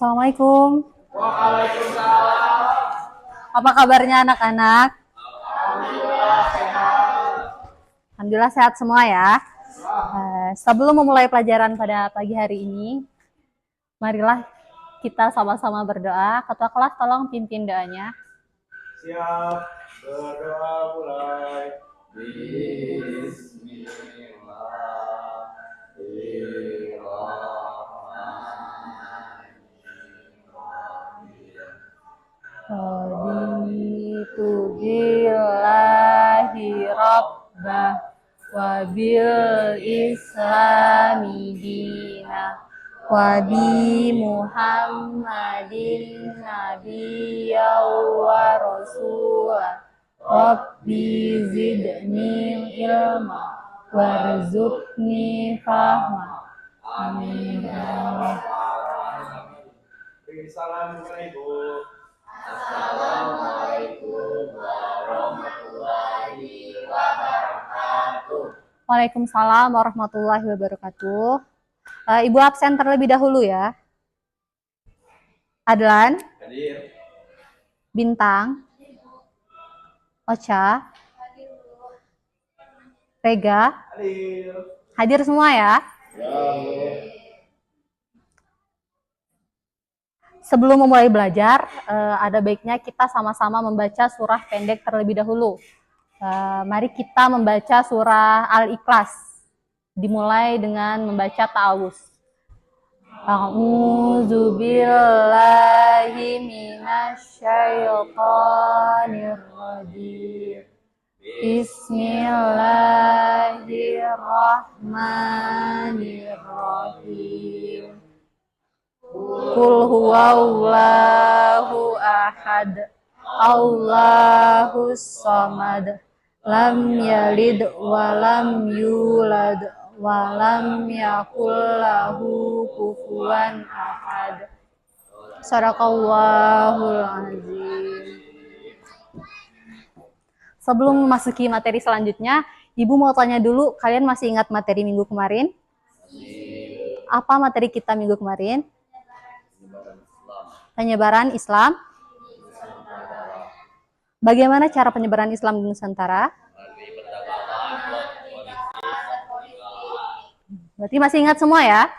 Assalamualaikum. Waalaikumsalam. Apa kabarnya anak-anak? Alhamdulillah sehat semua ya. Sebelum memulai pelajaran pada pagi hari ini, marilah kita sama-sama berdoa. Ketua kelas tolong pimpin doanya. Siap, berdoa mulai. Raditu billahi rabbah wa bil islami dina wa bi muhammadin nabiyya wa rasulah rabbi zidni ilma warzuqni fahma amin. Beri salam kepada ibu. Waalaikumsalam warahmatullahi wabarakatuh. Ibu absen terlebih dahulu ya. Adlan, Hadir. Bintang, Ocha, Rega, Hadir. hadir semua ya. Sebelum memulai belajar, ada baiknya kita sama-sama membaca surah pendek terlebih dahulu. Mari kita membaca surah Al-Ikhlas. Dimulai dengan membaca ta'awuz. A'udzu billahi minasyaitonir rajim. Bismillahirrahmanirrahim. Qul huwallahu ahad. Allahus samad. Lam yalid wa lam yulad wa lam yakul lahu kufuwan ahad. Shadaqallahul azim. Sebelum memasuki materi selanjutnya, Ibu mau tanya dulu, kalian masih ingat materi minggu kemarin? Apa materi kita minggu kemarin? Penyebaran Islam. Bagaimana cara penyebaran Islam di Nusantara? Berarti masih ingat semua ya?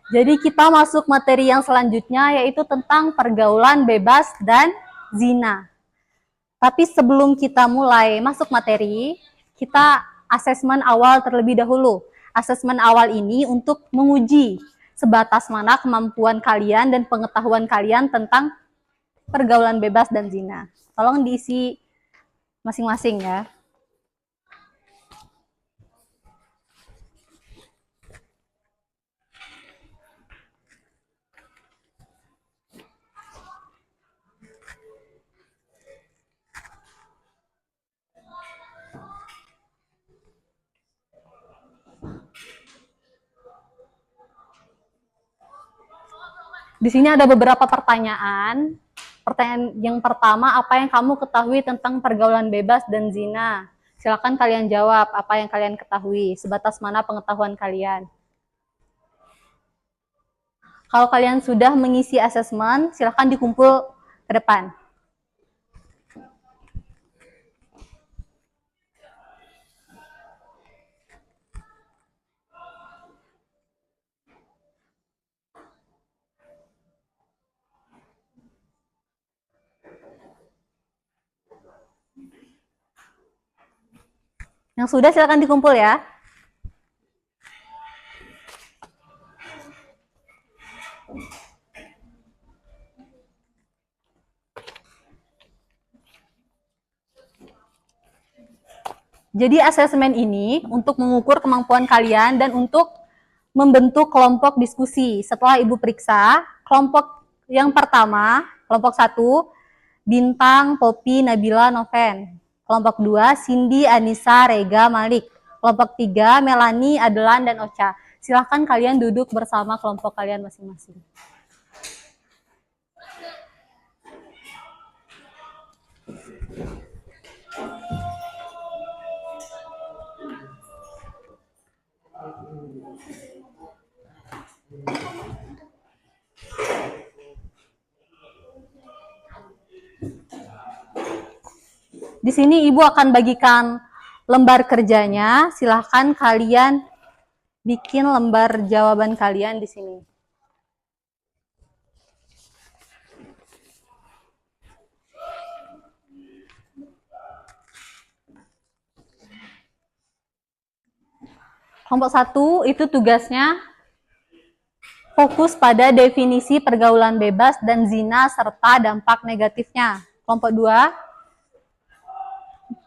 Jadi kita masuk materi yang selanjutnya, yaitu tentang pergaulan bebas dan zina. Tapi sebelum kita mulai masuk materi, kita asesmen awal terlebih dahulu. Asesmen awal ini untuk menguji sebatas mana kemampuan kalian dan pengetahuan kalian tentang pergaulan bebas dan zina. Tolong diisi masing-masing ya. Di sini ada beberapa pertanyaan. Pertanyaan yang pertama, apa yang kamu ketahui tentang pergaulan bebas dan zina? Silakan kalian jawab apa yang kalian ketahui, sebatas mana pengetahuan kalian. Kalau kalian sudah mengisi asesmen, silakan dikumpul ke depan. Yang sudah silakan dikumpul ya. Jadi asesmen ini untuk mengukur kemampuan kalian dan untuk membentuk kelompok diskusi. Setelah Ibu periksa, kelompok yang pertama, kelompok 1, Bintang, Popi, Nabila, Noven. Kelompok 2, Cindy, Anissa, Rega, Malik. Kelompok 3, Melani, Adelan, dan Ocha. Silahkan kalian duduk bersama kelompok kalian masing-masing. Di sini Ibu akan bagikan lembar kerjanya. Silahkan kalian bikin lembar jawaban kalian di sini. Kelompok 1 itu tugasnya fokus pada definisi pergaulan bebas dan zina serta dampak negatifnya. Kelompok 2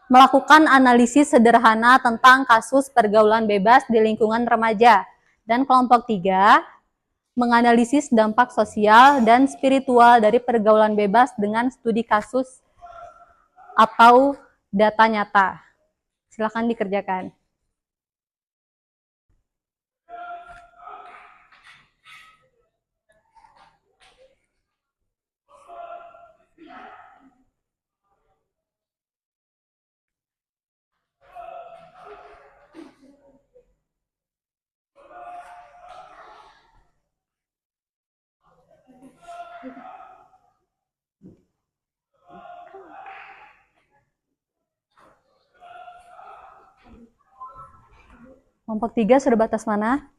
melakukan analisis sederhana tentang kasus pergaulan bebas di lingkungan remaja. Dan kelompok 3 menganalisis dampak sosial dan spiritual dari pergaulan bebas dengan studi kasus atau data nyata. Silakan dikerjakan. Kelompok 3 sudah batas mana?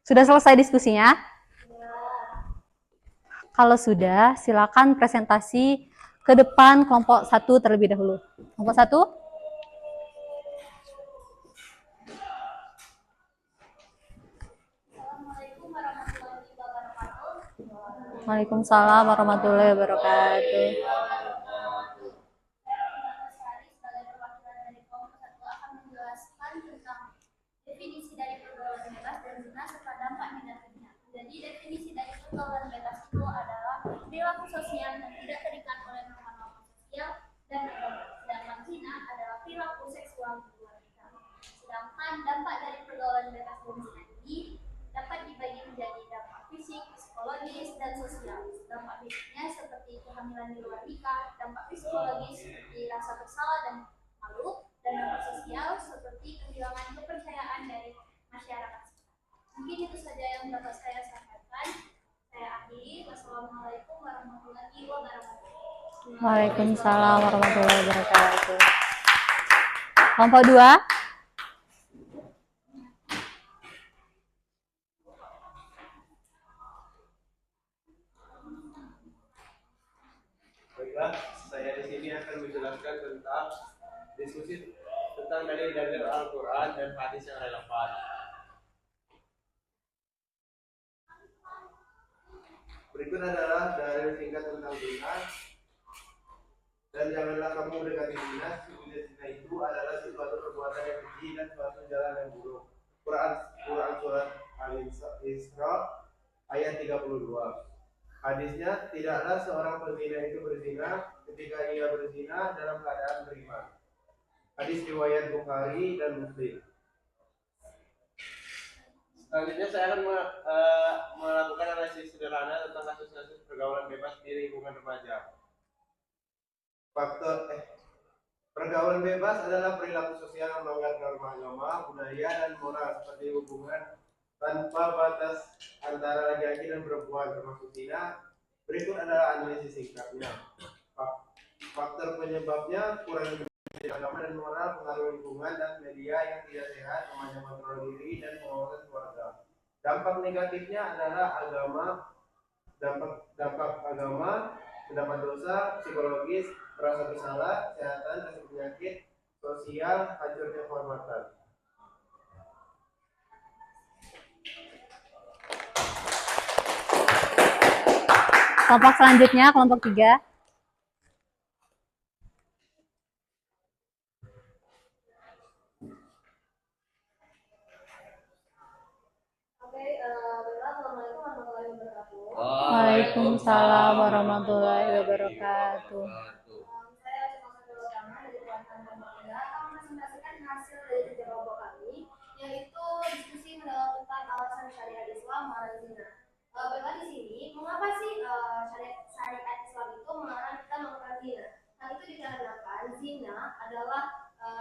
Sudah selesai diskusinya? Kalau sudah, silakan presentasi ke depan kelompok 1 terlebih dahulu. Kelompok 1? Waalaikumsalam warahmatullahi wabarakatuh. Definisi dari pergaulan bebas dan zina serta dampak negatifnya. Jadi definisi dari pergaulan bebas itu adalah perilaku sosial yang tidak terikat oleh norma-norma sosial dan agama. Sedangkan zina adalah perilaku seksual di luar nikah. Sedangkan dampak dari pergaulan bebas dan zina ini dapat dibagi menjadi dampak fisik, psikologis, dan sosial. Dampak fisiknya seperti kehamilan di luar nikah, dampak psikologis seperti rasa bersalah dan malu, dan dampak sosial seperti kehilangan kepercayaan dari masyarakat. Mungkin itu saja yang dapat saya sampaikan. Saya akhiri. Wassalamualaikum warahmatullahi wabarakatuh. Waalaikumsalam warahmatullahi wabarakatuh. Kelompok 2? Baiklah, saya di sini akan menjelaskan tentang diskusi tentang dalil-dalil Al-Quran dan hadis yang relevan. Berikut adalah dalil singkat tentang zina. Dan janganlah kamu mendekati zina. Sesungguhnya zina itu adalah suatu perbuatan yang keji dan suatu jalan yang buruk. Quran surat Al-Isra ayat 32. Hadisnya, tidaklah seorang pezina itu berzina ketika ia berzina dalam keadaan beriman. Hadis riwayat Bukhari dan Muslim. Selanjutnya saya akan melakukan analisis sederhana tentang kasus-kasus pergaulan bebas di lingkungan remaja. Pergaulan bebas adalah perilaku sosial yang melanggar norma agama, budaya, dan moral seperti hubungan tanpa batas antara laki-laki dan perempuan termasuk zina. Berikut adalah analisis singkatnya. Faktor penyebabnya kurang agama dan moral, pengaruh lingkungan dan media yang tidak sehat, lemahnya kontrol diri dan pengawasan keluarga. Dampak negatifnya adalah dampak agama, mendapat dosa, psikologis, merasa bersalah, kesehatan, resiko penyakit, sosial, hancurnya kehormatan. Kelompok selanjutnya, kelompok 3. Waalaikumsalam warahmatullahi wabarakatuh. Saya cuma satu utama dari Tuan Bangga akan presentasikan hasil dari kerja kelompok kami, yaitu diskusi tentang alasan syariat Islam melarang zina. Baiklah di sini, mengapa sih syariat Islam itu melarang kita melakukan zina? Hal itu dikarenakan zina adalah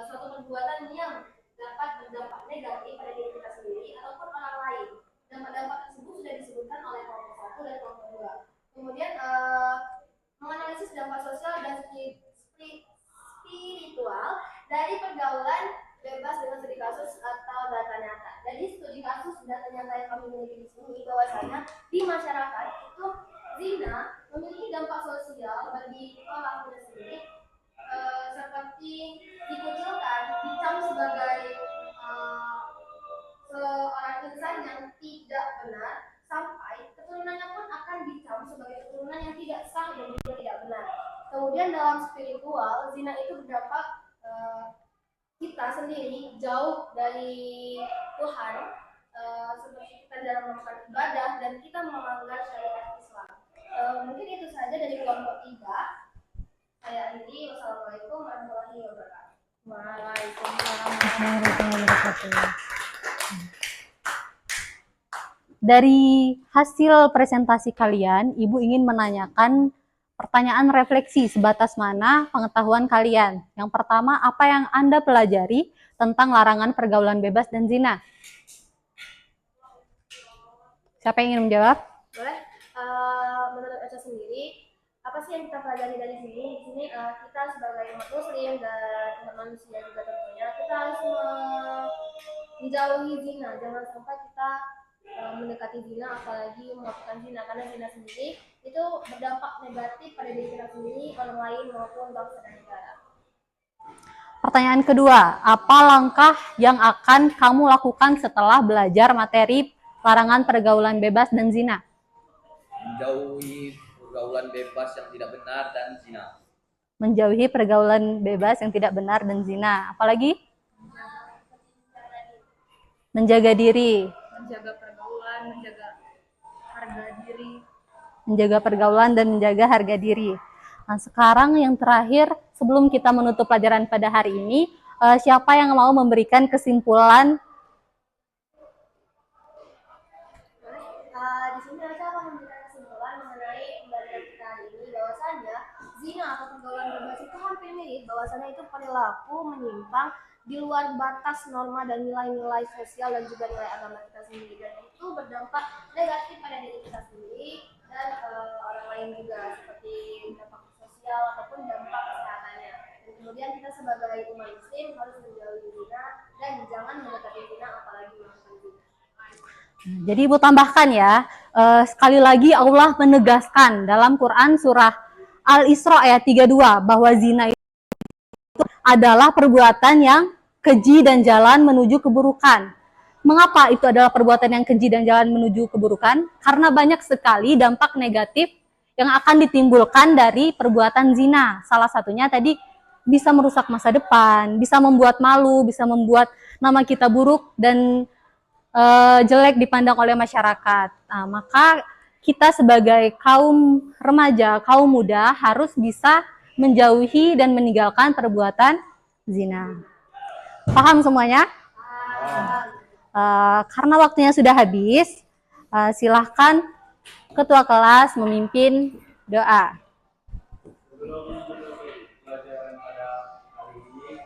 suatu perbuatan yang dapat berdampak negatif pada diri kita sendiri ataupun orang lain. Dampak-dampak tersebut sudah disebutkan oleh kelompok 1 dan kelompok 2. Kemudian menganalisis dampak sosial dan spiritual dari pergaulan bebas dengan studi kasus atau data nyata. Dari studi kasus data nyata yang kami miliki di sini bahwasanya di masyarakat itu zina memiliki dampak sosial bagi pelakunya sendiri, seperti dikucilkan, dicap sebagai seorang insan yang tidak benar, sampai keturunannya pun akan dicap sebagai keturunan yang tidak sah dan juga tidak benar. Kemudian dalam spiritual, zina itu berdampak kita sendiri jauh dari Tuhan, seperti kita dalam melakukan ibadah dan kita melanggar syariat Islam. Mungkin itu saja dari kelompok 3. Saya akhiri. Wassalamualaikum warahmatullahi wabarakatuh. Waalaikumsalam warahmatullahi wabarakatuh. Dari hasil presentasi kalian, Ibu ingin menanyakan pertanyaan refleksi sebatas mana pengetahuan kalian. Yang pertama, apa yang Anda pelajari tentang larangan pergaulan bebas dan zina? Siapa yang ingin menjawab? Boleh. Menurut Eca sendiri, apa sih yang kita pelajari dari sini? Di sini kita sebagai umat muslim dan umat manusia juga tentunya kita harus menjauhi zina. Jangan sampai kita mendekati zina, apalagi melakukan zina, karena zina sendiri itu berdampak negatif pada diri kita sendiri, orang lain maupun bangsa dan negara. Pertanyaan kedua, apa langkah yang akan kamu lakukan setelah belajar materi larangan pergaulan bebas dan zina? Menjauhi pergaulan bebas yang tidak benar dan zina. Menjauhi pergaulan bebas yang tidak benar dan zina. Apalagi? Menjaga diri. Menjaga pergaulan, menjaga harga diri. Menjaga pergaulan dan menjaga harga diri. Nah, sekarang yang terakhir, sebelum kita menutup pelajaran pada hari ini, siapa yang mau memberikan kesimpulan? Di sini saya akan memberikan kesimpulan mengenai pembelajaran kita hari ini, bahwasanya zina atau pergaulan bebas itu hampir mirip, bahwasanya itu perilaku menyimpang di luar batas norma dan nilai-nilai sosial dan juga nilai agama kita sendiri, dan itu berdampak negatif pada diri kita sendiri dan orang lain juga, seperti dampak sosial ataupun dampak kesehatannya. Dan kemudian kita sebagai umat muslim harus menjauhi zina dan jangan mendekati zina, apalagi melakukan zina. Jadi Ibu tambahkan ya, sekali lagi Allah menegaskan dalam Quran surah Al-Isra ayat 32 bahwa zina itu adalah perbuatan yang keji dan jalan menuju keburukan. Mengapa itu adalah perbuatan yang keji dan jalan menuju keburukan? Karena banyak sekali dampak negatif yang akan ditimbulkan dari perbuatan zina. Salah satunya tadi bisa merusak masa depan, bisa membuat malu, bisa membuat nama kita buruk dan jelek dipandang oleh masyarakat. Nah, maka kita sebagai kaum remaja, kaum muda harus bisa menjauhi dan meninggalkan perbuatan zina. Paham semuanya? Karena waktunya sudah habis, silahkan ketua kelas memimpin doa. Sebelum menutup pelajaran pada hari ini,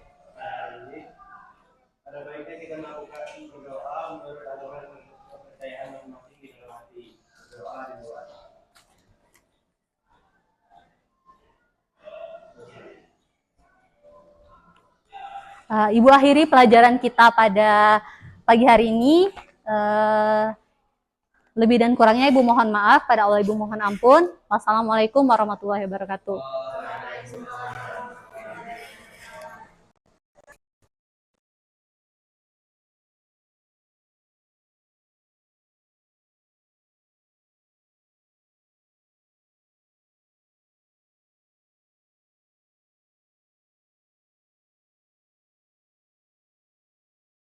ada baiknya kita melakukan berdoa menurut agama dan kepercayaan masing-masing di dalam hati. Berdoa di luar. Ibu akhiri pelajaran kita pada pagi hari ini. Lebih dan kurangnya Ibu mohon maaf, pada Allah Ibu mohon ampun. Wassalamualaikum warahmatullahi wabarakatuh.